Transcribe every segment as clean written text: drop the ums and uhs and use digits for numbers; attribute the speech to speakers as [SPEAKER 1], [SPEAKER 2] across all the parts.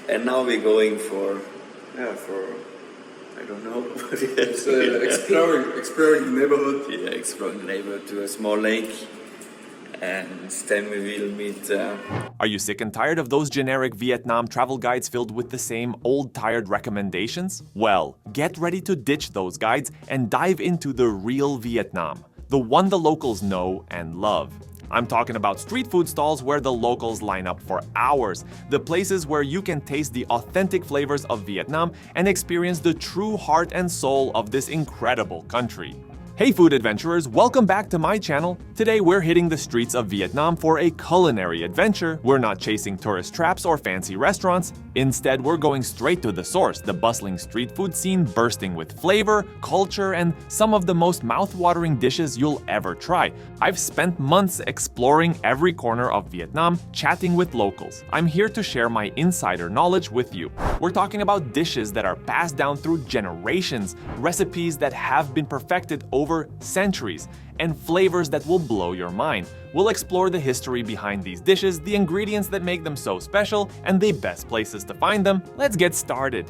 [SPEAKER 1] And now we're going for I don't know.
[SPEAKER 2] It's exploring the neighborhood.
[SPEAKER 1] Yeah, exploring the neighborhood to a small lake. And then we will meet.
[SPEAKER 3] Are you sick and tired of those generic Vietnam travel guides filled with the same old tired recommendations? Well, get ready to ditch those guides and dive into the real Vietnam, the one the locals know and love. I'm talking about street food stalls where the locals line up for hours, the places where you can taste the authentic flavors of Vietnam and experience the true heart and soul of this incredible country. Hey food adventurers, welcome back to my channel. Today we're hitting the streets of Vietnam for a culinary adventure. We're not chasing tourist traps or fancy restaurants. Instead, we're going straight to the source, the bustling street food scene bursting with flavor, culture, and some of the most mouth-watering dishes you'll ever try. I've spent months exploring every corner of Vietnam, chatting with locals. I'm here to share my insider knowledge with you. We're talking about dishes that are passed down through generations, recipes that have been perfected over centuries, and flavors that will blow your mind. We'll explore the history behind these dishes, the ingredients that make them so special, and the best places to find them. Let's get started.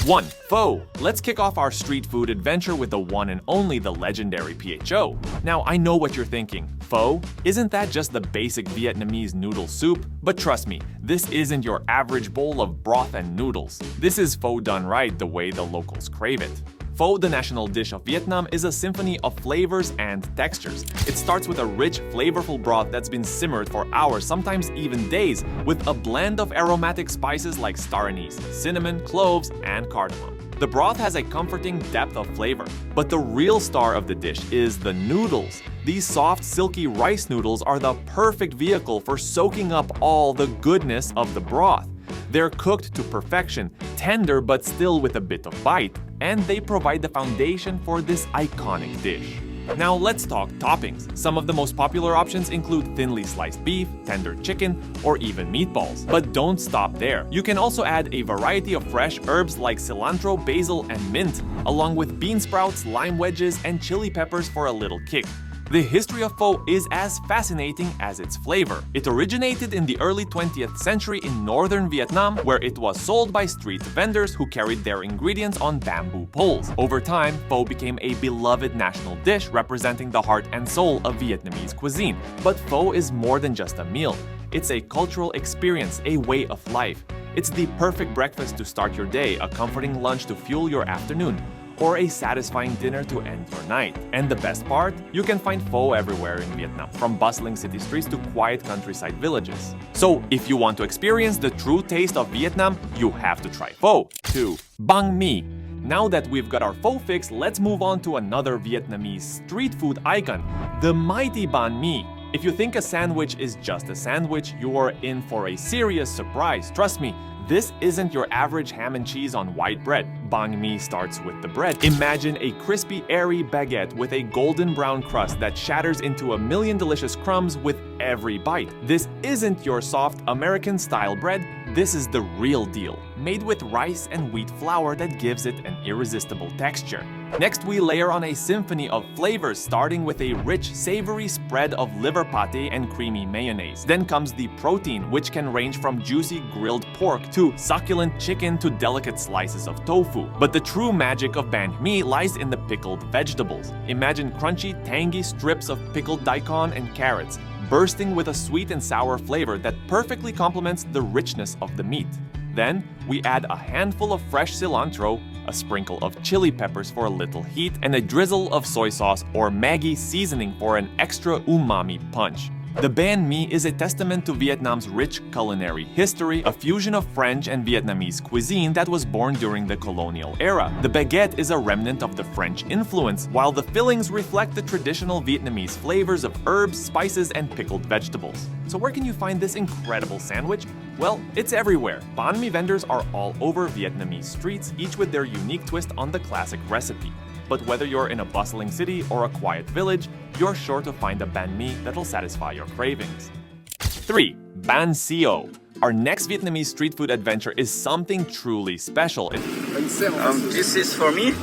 [SPEAKER 3] 1. Pho. Let's kick off our street food adventure with the one and only the legendary PHO. Now, I know what you're thinking. Pho? Isn't that just the basic Vietnamese noodle soup? But trust me, this isn't your average bowl of broth and noodles. This is pho done right, the way the locals crave it. Pho, the national dish of Vietnam, is a symphony of flavors and textures. It starts with a rich, flavorful broth that's been simmered for hours, sometimes even days, with a blend of aromatic spices like star anise, cinnamon, cloves, and cardamom. The broth has a comforting depth of flavor, but the real star of the dish is the noodles. These soft, silky rice noodles are the perfect vehicle for soaking up all the goodness of the broth. They're cooked to perfection, tender but still with a bit of bite, and they provide the foundation for this iconic dish. Now let's talk toppings. Some of the most popular options include thinly sliced beef, tender chicken, or even meatballs. But don't stop there. You can also add a variety of fresh herbs like cilantro, basil, and mint, along with bean sprouts, lime wedges, and chili peppers for a little kick. The history of pho is as fascinating as its flavor. It originated in the early 20th century in northern Vietnam, where it was sold by street vendors who carried their ingredients on bamboo poles. Over time, pho became a beloved national dish representing the heart and soul of Vietnamese cuisine. But pho is more than just a meal. It's a cultural experience, a way of life. It's the perfect breakfast to start your day, a comforting lunch to fuel your afternoon, or a satisfying dinner to end your night. And the best part? You can find pho everywhere in Vietnam, from bustling city streets to quiet countryside villages. So, if you want to experience the true taste of Vietnam, you have to try pho. 2. Banh Mi. Now that we've got our pho fix, let's move on to another Vietnamese street food icon, the mighty banh mi. If you think a sandwich is just a sandwich, you're in for a serious surprise. Trust me, this isn't your average ham and cheese on white bread. Banh mi starts with the bread. Imagine a crispy, airy baguette with a golden brown crust that shatters into a million delicious crumbs with every bite. This isn't your soft American-style bread. This is the real deal, made with rice and wheat flour that gives it an irresistible texture. Next, we layer on a symphony of flavors, starting with a rich, savory spread of liver pate and creamy mayonnaise. Then comes the protein, which can range from juicy grilled pork to succulent chicken to delicate slices of tofu. But the true magic of banh mi lies in the pickled vegetables. Imagine crunchy, tangy strips of pickled daikon and carrots, bursting with a sweet and sour flavor that perfectly complements the richness of the meat. Then, we add a handful of fresh cilantro, a sprinkle of chili peppers for a little heat, and a drizzle of soy sauce or Maggi seasoning for an extra umami punch. The banh mi is a testament to Vietnam's rich culinary history, a fusion of French and Vietnamese cuisine that was born during the colonial era. The baguette is a remnant of the French influence, while the fillings reflect the traditional Vietnamese flavors of herbs, spices, and pickled vegetables. So where can you find this incredible sandwich? Well, it's everywhere. Banh mi vendors are all over Vietnamese streets, each with their unique twist on the classic recipe. But whether you're in a bustling city or a quiet village, you're sure to find a banh mi that'll satisfy your cravings. 3. Banh Xeo. Our next Vietnamese street food adventure is something truly special.
[SPEAKER 1] This is for me,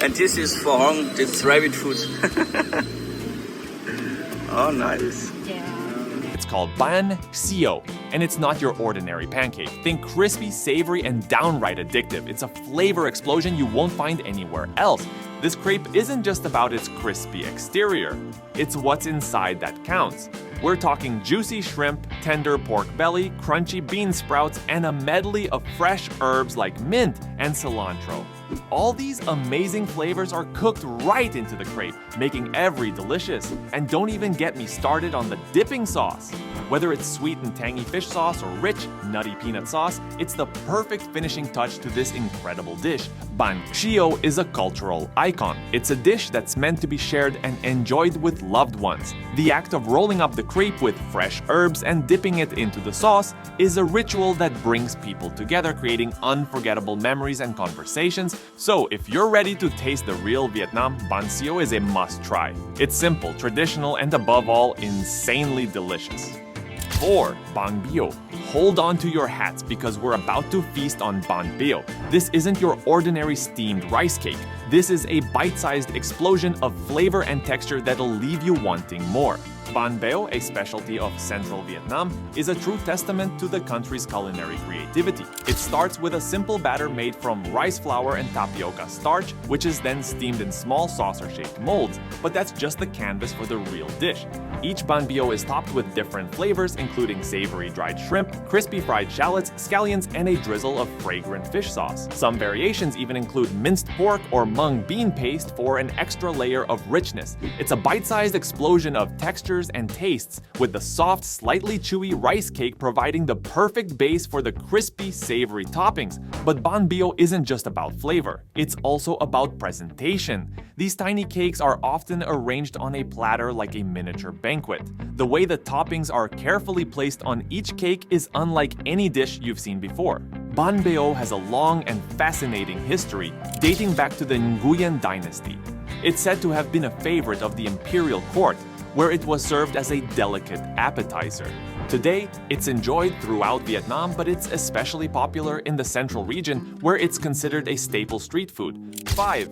[SPEAKER 1] and this is for Hong. This rabbit food. Oh, nice.
[SPEAKER 3] It's called Banh Xeo, and it's not your ordinary pancake. Think crispy, savory, and downright addictive. It's a flavor explosion you won't find anywhere else. This crepe isn't just about its crispy exterior, it's what's inside that counts. We're talking juicy shrimp, tender pork belly, crunchy bean sprouts, and a medley of fresh herbs like mint and cilantro. All these amazing flavors are cooked right into the crepe, making every delicious. And don't even get me started on the dipping sauce. Whether it's sweet and tangy fish sauce or rich, nutty peanut sauce, it's the perfect finishing touch to this incredible dish. Banh Xeo is a cultural icon. It's a dish that's meant to be shared and enjoyed with loved ones. The act of rolling up the crepe with fresh herbs and dipping it into the sauce is a ritual that brings people together, creating unforgettable memories and conversations. So if you're ready to taste the real Vietnam, Banh Xeo is a must-try. It's simple, traditional, and above all, insanely delicious. 4. Banh Beo. Hold on to your hats because we're about to feast on Banh Beo. This isn't your ordinary steamed rice cake. This is a bite-sized explosion of flavor and texture that'll leave you wanting more. Banh Beo, a specialty of central Vietnam, is a true testament to the country's culinary creativity. It starts with a simple batter made from rice flour and tapioca starch, which is then steamed in small saucer-shaped molds, but that's just the canvas for the real dish. Each Banh Beo is topped with different flavors, including savory dried shrimp, crispy fried shallots, scallions, and a drizzle of fragrant fish sauce. Some variations even include minced pork or mung bean paste for an extra layer of richness. It's a bite-sized explosion of textures and tastes, with the soft, slightly chewy rice cake providing the perfect base for the crispy, savory toppings. But Banh Beo isn't just about flavor, it's also about presentation. These tiny cakes are often arranged on a platter like a miniature banquet. The way the toppings are carefully placed on each cake is unlike any dish you've seen before. Banh Beo has a long and fascinating history, dating back to the Nguyen dynasty. It's said to have been a favorite of the imperial court, where it was served as a delicate appetizer. Today, it's enjoyed throughout Vietnam, but it's especially popular in the central region, where it's considered a staple street food. 5.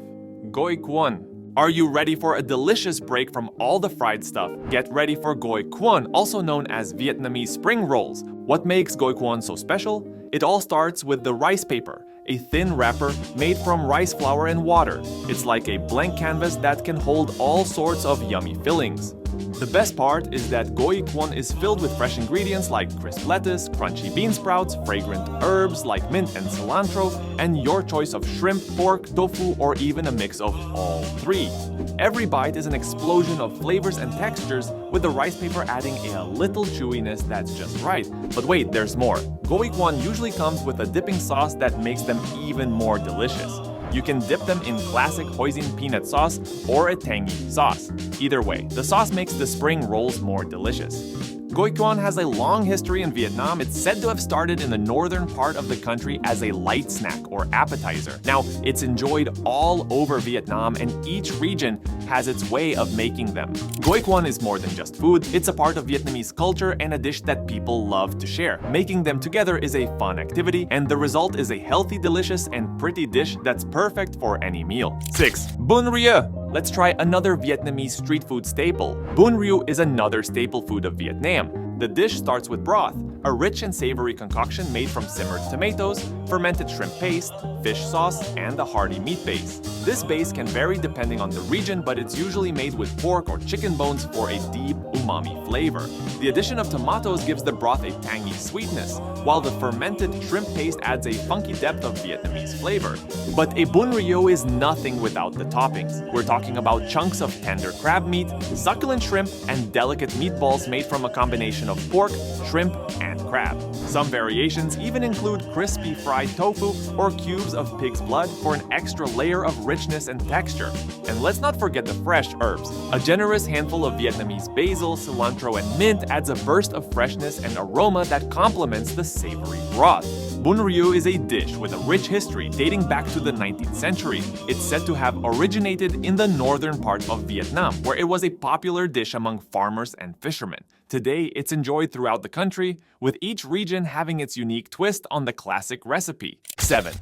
[SPEAKER 3] Goi Cuon. Are you ready for a delicious break from all the fried stuff? Get ready for Goi Cuon, also known as Vietnamese spring rolls. What makes Goi Cuon so special? It all starts with the rice paper, a thin wrapper made from rice flour and water. It's like a blank canvas that can hold all sorts of yummy fillings. The best part is that Goi Cuon is filled with fresh ingredients like crisp lettuce, crunchy bean sprouts, fragrant herbs like mint and cilantro, and your choice of shrimp, pork, tofu, or even a mix of all three. Every bite is an explosion of flavors and textures, with the rice paper adding a little chewiness that's just right. But wait, there's more. Goi Cuon usually comes with a dipping sauce that makes them even more delicious. You can dip them in classic hoisin peanut sauce or a tangy sauce. Either way, the sauce makes the spring rolls more delicious. Goi Cuon has a long history in Vietnam. It's said to have started in the northern part of the country as a light snack or appetizer. Now, it's enjoyed all over Vietnam, and each region has its way of making them. Goi Cuon is more than just food. It's a part of Vietnamese culture and a dish that people love to share. Making them together is a fun activity, and the result is a healthy, delicious, and pretty dish that's perfect for any meal. 6. Bún Riêu. Let's try another Vietnamese street food staple. Bún Riêu is another staple food of Vietnam. The dish starts with broth, a rich and savory concoction made from simmered tomatoes, fermented shrimp paste, fish sauce, and a hearty meat base. This base can vary depending on the region, but it's usually made with pork or chicken bones for a deep umami flavor. The addition of tomatoes gives the broth a tangy sweetness, while the fermented shrimp paste adds a funky depth of Vietnamese flavor. But a Bún Riêu is nothing without the toppings. We're talking about chunks of tender crab meat, succulent shrimp, and delicate meatballs made from a combination of pork, shrimp, and crab. Some variations even include crispy fried tofu or cubes of pig's blood for an extra layer of richness and texture. And let's not forget the fresh herbs. A generous handful of Vietnamese basil, cilantro, and mint adds a burst of freshness and aroma that complements the savory broth. Bún Riêu is a dish with a rich history dating back to the 19th century. It's said to have originated in the northern part of Vietnam, where it was a popular dish among farmers and fishermen. Today, it's enjoyed throughout the country, with each region having its unique twist on the classic recipe. 7.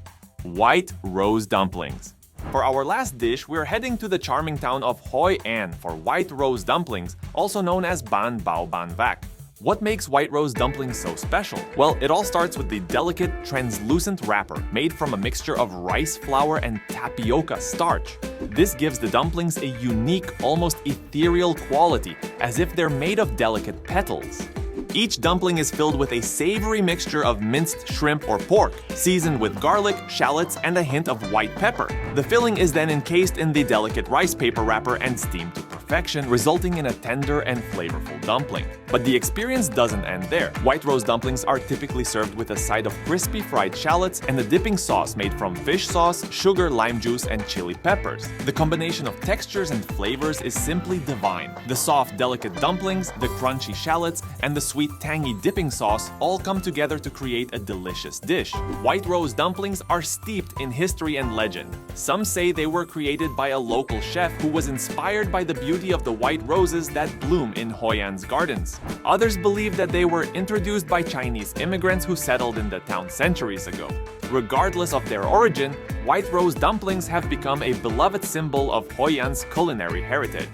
[SPEAKER 3] White rose dumplings. For our last dish, we're heading to the charming town of Hoi An for white rose dumplings, also known as Ban Bao Ban Vac. What makes white rose dumplings so special? Well, it all starts with the delicate, translucent wrapper made from a mixture of rice flour and tapioca starch. This gives the dumplings a unique, almost ethereal quality, as if they're made of delicate petals. Each dumpling is filled with a savory mixture of minced shrimp or pork, seasoned with garlic, shallots, and a hint of white pepper. The filling is then encased in the delicate rice paper wrapper and steamed to perfection, resulting in a tender and flavorful dumpling. But the experience doesn't end there. White rose dumplings are typically served with a side of crispy fried shallots and a dipping sauce made from fish sauce, sugar, lime juice, and chili peppers. The combination of textures and flavors is simply divine. The soft, delicate dumplings, the crunchy shallots, and the sweet, tangy dipping sauce all come together to create a delicious dish. White rose dumplings are steeped in history and legend. Some say they were created by a local chef who was inspired by the beauty of the white roses that bloom in Hoi An's gardens. Others believe that they were introduced by Chinese immigrants who settled in the town centuries ago. Regardless of their origin, white rose dumplings have become a beloved symbol of Hoi An's culinary heritage.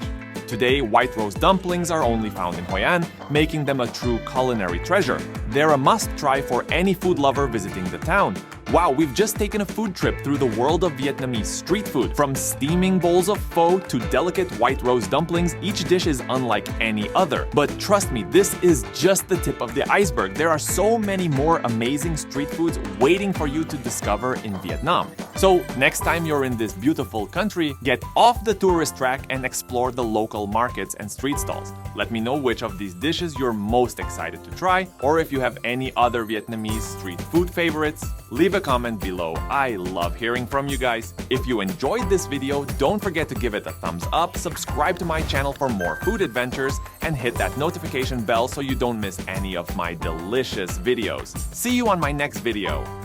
[SPEAKER 3] Today, white rose dumplings are only found in Hoi An, making them a true culinary treasure. They're a must-try for any food lover visiting the town. Wow, we've just taken a food trip through the world of Vietnamese street food. From steaming bowls of pho to delicate white rose dumplings, each dish is unlike any other. But trust me, this is just the tip of the iceberg. There are so many more amazing street foods waiting for you to discover in Vietnam. So next time you're in this beautiful country, get off the tourist track and explore the local markets and street stalls. Let me know which of these dishes you're most excited to try, or if you have any other Vietnamese street food favorites. Leave a comment below. I love hearing from you guys. If you enjoyed this video, don't forget to give it a thumbs up, subscribe to my channel for more food adventures, and hit that notification bell so you don't miss any of my delicious videos. See you on my next video.